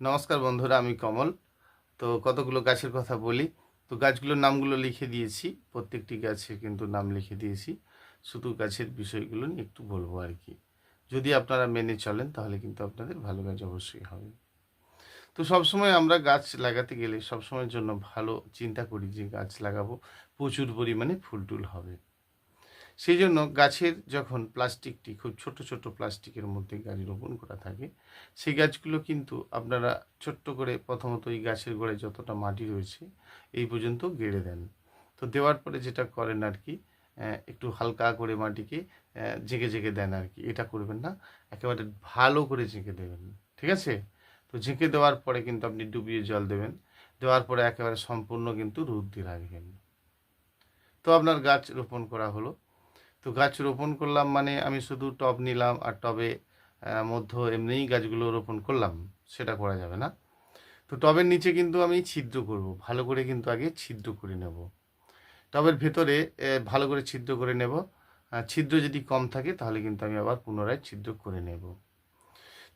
নমস্কার বন্ধুরা, আমি কমল। তো কতগুলো গাছের কথা বলি। তো গাছগুলোর নামগুলো লিখে দিয়েছি, প্রত্যেকটি গাছে কিন্তু নাম লিখে দিয়েছি। শুধু গাছের বিষয়গুলো নিয়ে একটু বলবো আর কি। যদি আপনারা মেনে চলেন তাহলে কিন্তু আপনাদের ভালো গাছ অবশ্যই হবে। তো সবসময় আমরা গাছ লাগাতে গেলে সবসময়ের জন্য ভালো চিন্তা করি যে গাছ লাগাবো, প্রচুর পরিমাণে ফুল টুল হবে। সেই জন্য গাছের যখন প্লাস্টিকটি খুব ছোট ছোট প্লাস্টিকের মধ্যে গাছ রোপণ করা থাকে, সেই গাছগুলো কিন্তু আপনারা ছোট্ট করে প্রথমত এই গাছের গোড়ায় যতটা মাটি রয়েছে এই পর্যন্ত গেড়ে দেন। তো দেওয়ার পরে যেটা করেন আর কি, একটু হালকা করে মাটিকে জেঁকে জেঁকে দেন আর কি। এটা করবেন না, একেবারে ভালো করে জেঁকে দেবেন। ঠিক আছে? তো ঝেঁকে দেওয়ার পরে কিন্তু আপনি ডুবিয়ে জল দেবেন। দেওয়ার পরে একেবারে সম্পূর্ণ কিন্তু রোদ দিয়ে রাখবেন। তো আপনার গাছ রোপণ করা হলো। তো গাছ রোপণ করলাম মানে আমি শুধু টব নিলাম আর টবে মধ্যে এমনিই গাছগুলো রোপণ করলাম, সেটা করা যাবে না। তো টবের নিচে কিন্তু আমি ছিদ্র করব, ভালো করে কিন্তু আগে ছিদ্র করে নেব। টবের ভেতরে ভালো করে ছিদ্র করে নেব। ছিদ্র যদি কম থাকে তাহলে কিন্তু আমি আবার পুনরায় ছিদ্র করে নেব।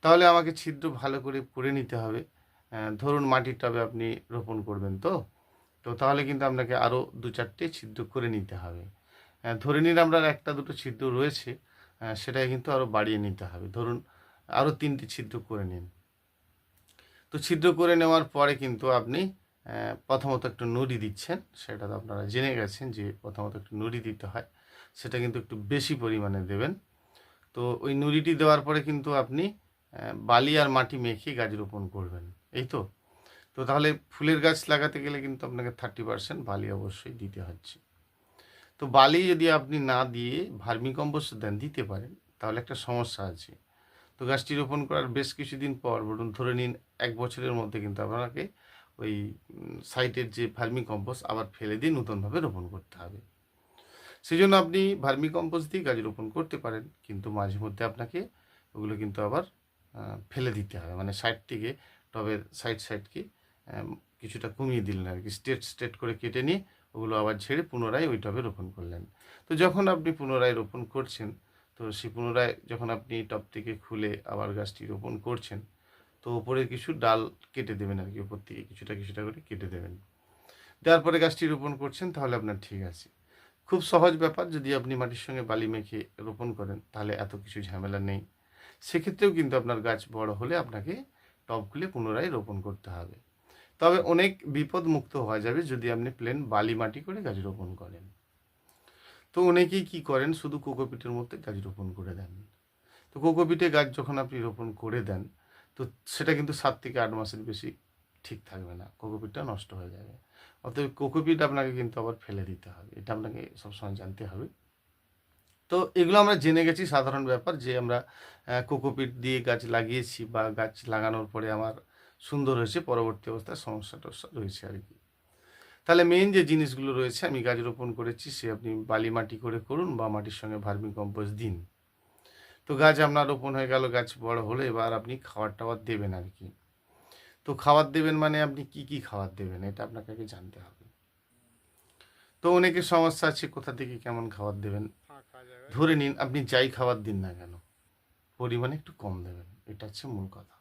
তাহলে আমাকে ছিদ্র ভালো করে নিতে হবে। ধরুন মাটির টবে আপনি রোপণ করবেন, তো তো তাহলে কিন্তু আপনাকে আরও দু চারটে ছিদ্র করে নিতে হবে। ধরে নিন আপনার একটা দুটো ছিদ্র রয়েছে, সেটাকে কিন্তু আরও বাড়িয়ে নিতে হবে। ধরুন আরও তিনটে ছিদ্র করে নিন। তো ছিদ্র করে নেওয়ার পরে কিন্তু আপনি প্রথমত একটু নুড়ি দিচ্ছেন। সেটা তো আপনারা জেনে গেছেন যে প্রথমত একটু নুড়ি দিতে হয়, সেটা কিন্তু একটু বেশি পরিমাণে দেবেন। তো ওই নুড়িটি দেওয়ার পরে কিন্তু আপনি বালি আর মাটি মেখে গাছ রোপণ করবেন। এই তো। তো তাহলে ফুলের গাছ লাগাতে গেলে কিন্তু আপনাকে 30% বালি অবশ্যই দিতে হচ্ছে। তো বালি যদি আপনি না দিয়ে ভার্মি কম্পোস্ট দেন, দিতে পারেন, তাহলে একটা সমস্যা আছে। তো গাছটি রোপণ করার বেশ কিছুদিন পর, বলুন ধরে নিন 1 বছরের মধ্যে কিন্তু আপনাকে ওই সাইটের যে ভার্মি কম্পোস্ট আবার ফেলে দিয়ে নতুনভাবে রোপণ করতে হবে। সেই জন্য আপনি ভার্মি কম্পোস্ট দিয়ে গাছ রোপণ করতে পারেন, কিন্তু মাঝে মধ্যে আপনাকে ওগুলো কিন্তু আবার ফেলে দিতে হবে। মানে সাইড থেকে টবের সাইডকে কিছুটা কমিয়ে দিলেন আর কি, স্ট্রেট করে কেটে নিয়ে ওগুলো আবার ঝেড়ে পুনরায় ওই টবে রোপণ করলেন। তো যখন আপনি পুনরায় রোপণ করছেন, তো সেই পুনরায় যখন আপনি টব থেকে খুলে আবার গাছটি রোপণ করছেন, তো ওপরে কিছু ডাল কেটে দেবেন আর কি, ওপর থেকে কিছুটা কিছুটা করে কেটে দেবেন। দেওয়ার পরে গাছটি রোপণ করছেন, তাহলে আপনার ঠিক আছে। খুব সহজ ব্যাপার। যদি আপনি মাটির সঙ্গে বালি মেখে রোপণ করেন তাহলে এত কিছু ঝামেলা নেই। সেক্ষেত্রেও কিন্তু আপনার গাছ বড় হলে আপনাকে টব খুলে পুনরায় রোপণ করতে হবে। তবে অনেক বিপদ মুক্ত হওয়া যাবে যদি আপনি প্লেন বালি মাটি করে গাছ রোপণ করেন। তো অনেকেই কি করেন, শুধু কোকোপিটের মধ্যে গাছ রোপণ করে দেন। তো কোকোপিটে গাছ যখন আপনি রোপণ করে দেন, তো সেটা কিন্তু 7 থেকে 8 মাসের বেশি ঠিক থাকবে না, কোকোপিটটা নষ্ট হয়ে যাবে। অতএব কোকোপিট আপনাকে কিন্তু আবার ফেলে দিতে হবে, এটা আপনাকে সবসময় জানতে হবে। তো এগুলো আমরা জেনে গেছি সাধারণ ব্যাপার, যে আমরা কোকোপিট দিয়ে গাছ লাগিয়েছি বা গাছ লাগানোর পরে আমার সুন্দর হয়েছে, পরবর্তী অবস্থায় সমস্যা টস্যা রয়েছে আর কি। তাহলে মেইন যে জিনিসগুলো রয়েছে, আমি গাছ রোপণ করেছি, সে আপনি বালি মাটি করে করুন বা মাটির সঙ্গে ভার্মি কম্পোস্ট দিন। তো গাছ আপনার রোপণ হয়ে গেল, গাছ বড় হলে এবার আপনি খাবার টাবার দেবেন আর কি। তো খাবার দেবেন মানে আপনি কি কি খাবার দেবেন এটা আপনাকে আগে জানতে হবে। তো অনেকের সমস্যা আছে কোথা থেকে কেমন খাবার দেবেন। ধরে নিন আপনি যাই খাবার দিন না কেন, পরিমাণে একটু কম দেবেন, এটা হচ্ছে মূল কথা।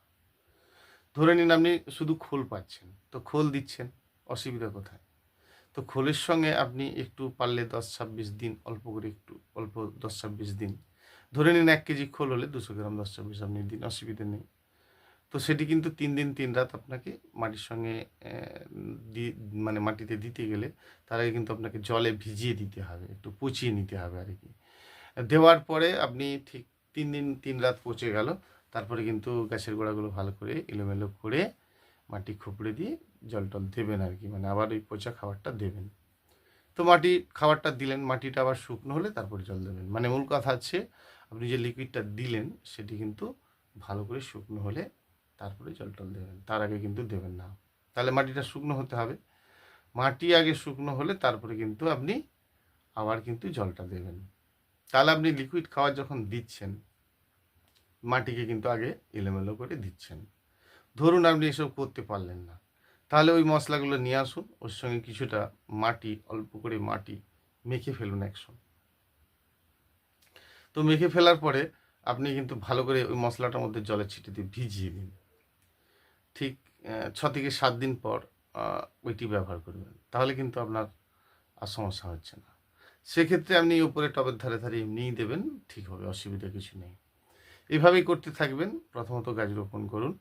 ধরে নিন আপনি শুধু খোল পাচ্ছেন, তো খোল দিচ্ছেন, অসুবিধা কোথায়? তো খোলের সঙ্গে আপনি একটু পারলে 10-26 দিন অল্প করে, একটু অল্প 10-26 দিন, ধরে নিন 1 কেজি খোল হলে 200 গ্রাম 10-26 আপনি দিন, অসুবিধা নেই। তো সেটি কিন্তু 3 দিন 3 রাত আপনাকে মাটির সঙ্গে মানে মাটিতে দিতে গেলে তার আগে কিন্তু আপনাকে জলে ভিজিয়ে দিতে হবে, একটু পচিয়ে নিতে হবে আর কি। দেওয়ার পরে আপনি ঠিক 3 দিন 3 রাত পচে গেল, তারপরে কিন্তু গাছের গোড়াগুলো ভালো করে এলোমেলো করে মাটি খুপড়ে দিয়ে জল টল দেবেন আর কি, মানে আবার ওই পচা খাবারটা দেবেন। তো মাটি খাবারটা দিলেন, মাটিটা আবার শুকনো হলে তারপরে জল দেবেন। মানে মূল কথা হচ্ছে আপনি যে লিকুইডটা দিলেন সেটি কিন্তু ভালো করে শুকনো হলে তারপরে জল টল দেবেন, তার আগে কিন্তু দেবেন না। তাহলে মাটিটা শুকনো হতে হবে, মাটি আগে শুকনো হলে তারপরে কিন্তু আপনি আবার কিন্তু জলটা দেবেন। তাহলে আপনি লিকুইড খাবার যখন দিচ্ছেন, মাটিকে কিন্তু আগে এলোমেলো করে দিচ্ছেন। ধরুন আপনি এসব করতে পারলেন না, তাহলে ওই মশলাগুলো নিয়ে আসুন, ওর সঙ্গে কিছুটা মাটি, অল্প করে মাটি মেখে ফেলুন একসঙ্গে। তো মেখে ফেলার পরে আপনি কিন্তু ভালো করে ওই মশলাটার মধ্যে জলে ছিটে দিয়ে ভিজিয়ে দিন। ঠিক 6 থেকে 7 দিন পর ওইটি ব্যবহার করবেন, তাহলে কিন্তু আপনার আর সমস্যা হচ্ছে না। সেক্ষেত্রে আপনি উপরে টবের ধারে ধারে এমনিই দেবেন, ঠিক হবে, অসুবিধা কিছু নেই। এভাবেই করতে থাকবেন। প্রথমত গাছ রোপণ করুন,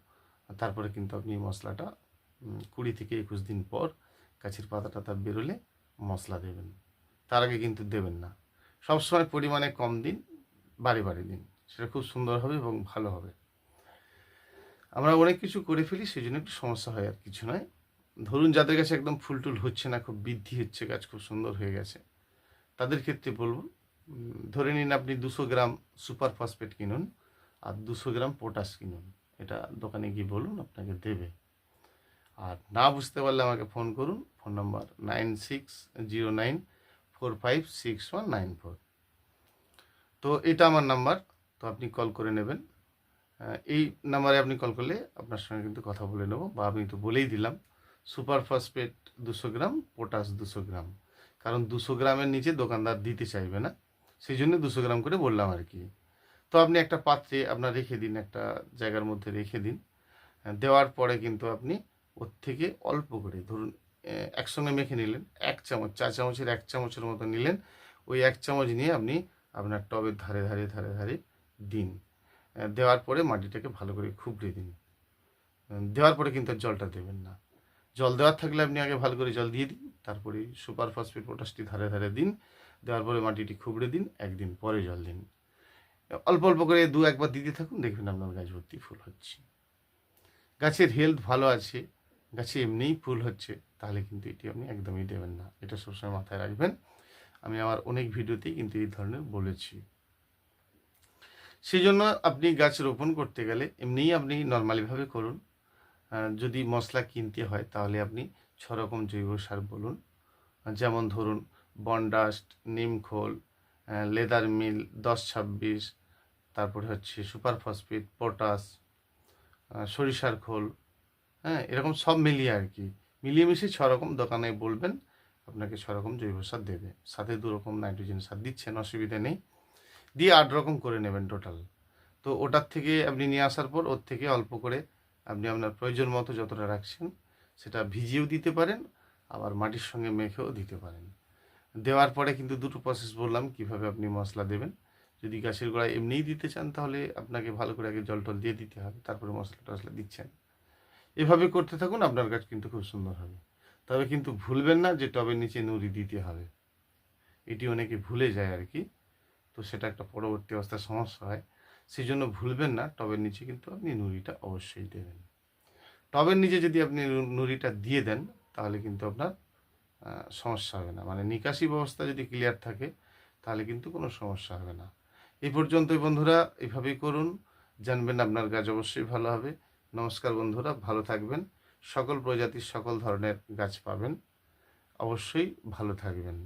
তারপরে কিন্তু আপনি মশলাটা 20 থেকে 21 দিন পর গাছের পাতা টাতা বেরোলে মশলা দেবেন। তার আগে কিন্তু দেবেন না। সবসময় পরিমাণে কম দিন, বারে বারে দিন, সেটা খুব সুন্দর হবে এবং ভালো হবে। আমরা অনেক কিছু করে ফেলি, সেই জন্য একটু সমস্যা হয়, আর কিছু নয়। ধরুন যাদের কাছে একদম ফুল টুল হচ্ছে না, খুব বৃদ্ধি হচ্ছে, গাছ খুব সুন্দর হয়ে গেছে, তাদের ক্ষেত্রে বলব, ধরে নিন আপনি 200 গ্রাম সুপার ফসফেট কিনুন আর 200 গ্রাম পটাশ কিনুন। এটা দোকানে গিয়ে বলুন, আপনাকে দেবে। আর না বুঝতে পারলে আমাকে ফোন করুন, ফোন নাম্বার 9609456194। তো এটা আমার নাম্বার, তো আপনি কল করে নেবেন। এই নাম্বারে আপনি কল করলে আপনার সঙ্গে কিন্তু কথা বলে নেব, বা আমি তো বলেই দিলাম সুপার ফসফেট 200 গ্রাম, পটাশ 200 গ্রাম, কারণ 200 গ্রামের নিচে দোকানদার দিতে চাইবে না, সেই জন্য 200 গ্রাম করে বললাম আর কি। তো আপনি একটা পাত্রে আপনার রেখে দিন, একটা জায়গার মধ্যে রেখে দিন। দেওয়ার পরে কিন্তু আপনি ওর থেকে অল্প করে, ধরুন একসঙ্গে মেখে নিলেন 1 চামচ, 4 চামচের 1 চামচের মতো নিলেন, ওই 1 চামচ নিয়ে আপনি আপনার টবের ধারে ধারে ধারে ধারে দিন। দেওয়ার পরে মাটিটাকে ভালো করে খুবড়ে দিন। দেওয়ার পরে কিন্তু আর জলটা দেবেন না। জল দেওয়ার থাকলে আপনি আগে ভালো করে জল দিয়ে দিন, তারপরে সুপার ফসফেট পটাশটি ধারে ধারে দিন। দেওয়ার পরে মাটিটি খুবড়ে দিন, একদিন পরে জল দিন। অল্প অল্প করে 2-1 বার দিতে থাকুন, দেখবেন আপনার গাছ ভর্তি ফুল হচ্ছে। গাছের হেলথ ভালো আছে, গাছে এমনিই ফুল হচ্ছে, তাহলে কিন্তু এটি আপনি একদমই দেবেন না। এটা সবসময় মাথায় রাখবেন। আমি আমার অনেক ভিডিওতেই কিন্তু এই ধরনের বলেছি। সেই জন্য আপনি গাছ রোপণ করতে গেলে এমনিই আপনি নর্মালিভাবে করুন। যদি মশলা কিনতে হয় তাহলে আপনি 6 রকম জৈব সার বলুন, যেমন ধরুন বনডাস্ট, নিমখোল, লেদার মিল 10-26, তারপরে হচ্ছে সুপার ফসফেট, পটাশ, সরিষার খোল, হ্যাঁ, এরকম সব মিলিয়ে আর কি, মিলিয়ে মিশিয়ে 6 রকম দোকানে বলবেন, আপনাকে 6 রকম জৈব সার দেবে। সাথে 2 রকম নাইট্রোজেন সার দিচ্ছেন, অসুবিধা নেই। দিয়ে 8 রকম করে নেবেন টোটাল। তো ওটার থেকে আপনি নিয়ে আসার পর ওর থেকে অল্প করে আপনি আপনার প্রয়োজন মতো যতটা রাখছেন সেটা ভিজিয়েও দিতে পারেন, আবার মাটির সঙ্গে মেখেও দিতে পারেন। দেওয়ার পরে কিন্তু দুটো প্রসেস বললাম কিভাবে আপনি মশলা দেবেন। যদি গাছের গোড়ায় এমনিই দিতে চান তাহলে আপনাকে ভালো করে আগে জল টল দিয়ে দিতে হবে, তারপরে মশলা টশলা দিচ্ছেন। এভাবে করতে থাকুন, আপনার গাছ কিন্তু খুব সুন্দর হবে। তবে কিন্তু ভুলবেন না যে টবের নিচে নুড়ি দিতে হবে, এটি অনেকে ভুলে যায় আর কি। তো সেটা একটা পরবর্তী অবস্থায় সমস্যা হয়, সেই জন্য ভুলবেন না, টবের নিচে কিন্তু আপনি নুড়িটা অবশ্যই দেবেন। টবের নিচে যদি আপনি নুড়িটা দিয়ে দেন তাহলে কিন্তু আপনার সমস্যা হবে না, মানে নিকাশি ব্যবস্থা যদি ক্লিয়ার থাকে তাহলে কিন্তু কোনো সমস্যা হবে না। এই পর্যন্তই বন্ধুরা, এইভাবেই করুন, জানবেন আপনার গাছ অবশ্যই ভালো হবে। নমস্কার বন্ধুরা, ভালো থাকবেন। সকল প্রজাতির সকল ধরনের গাছ পাবেন, অবশ্যই ভালো থাকবেন।